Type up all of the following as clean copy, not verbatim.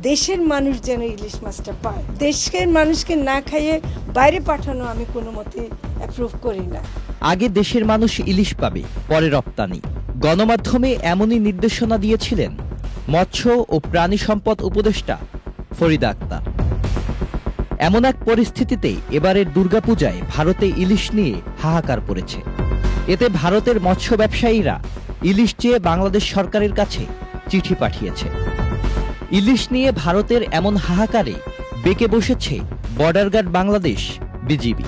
দেশের মানুষ যেন ইলিশ মাছটা পায়। দেশের মানুষকে না খাইয়ে বাইরে পাঠানো আমি কোনো মতে অ্যাপ্রুভ করি না। আগে দেশের মানুষ ইলিশ পাবে, পরে রপ্তানি। গণমাধ্যমে এমনই নির্দেশনা দিয়েছিলেন মৎস্য ও প্রাণী সম্পদ উপদেষ্টা ফরিদা আক্তার। এমন এক পরিস্থিতিতে এবারের দুর্গাপূজায় ভারতে ইলিশ নিয়ে হাহাকার পড়েছে। এতে ভারতের মৎস্য ব্যবসায়ীরা ইলিশ চেয়ে বাংলাদেশ সরকারের কাছে চিঠি পাঠিয়েছে। ইলিশ নিয়ে ভারতের এমন হাহাকারে বেঁকে বসেছে বর্ডার গার্ড বাংলাদেশ বিজিবি।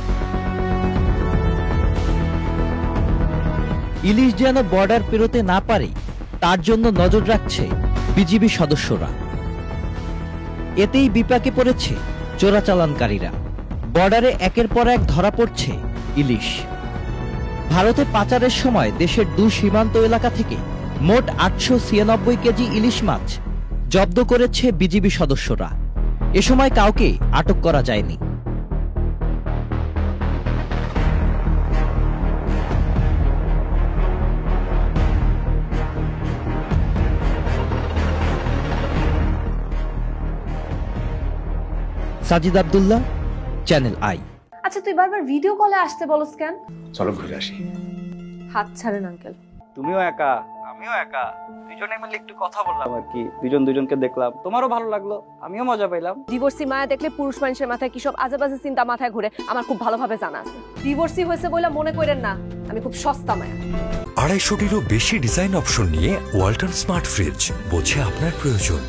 ইলিশ যেন বর্ডার পেরোতে না পারে তার জন্য নজর রাখছে বিজিবি সদস্যরা। এতেই বিপাকে পড়েছে চোরাচালানকারীরা। বর্ডারে একের পর এক ধরা পড়ছে ইলিশ। ভারতে পাচারের সময় দেশের 2 সীমান্ত এলাকা থেকে মোট 896 কেজি ইলিশ মাছ জব্দ করেছে বিজিবি সদস্যরা। এ সময় কাউকে আটক করা যায়নি। Sajid Abdullah, channel I. আচ্ছা তুই বারবার ভিডিও কলে আসতে বলস কেন? চলো ঘুরে আসি। হাত ছাড়েন আঙ্কেল। তুমিও একা, আমিও একা, দুজনে মিলে একটু কথা বললাম আর কি। দুজন দুজনকে দেখলাম, তোমারও ভালো লাগলো, আমিও মজা পাইলাম। ডিভোর্সি মায়া দেখলে পুরুষ মানুষের মাথায় কি সব আজেবাজে চিন্তা মাথায় ঘুরে আমার খুব ভালোভাবে জানা আছে। ডিভোর্সি হয়েছে বলে মনে করেন না আমি খুব সস্তা মায়া। 250টিরও বেশি ডিজাইন অপশন নিয়ে ওয়ালটন স্মার্ট ফ্রিজ, বোঝে আপনার প্রয়োজন।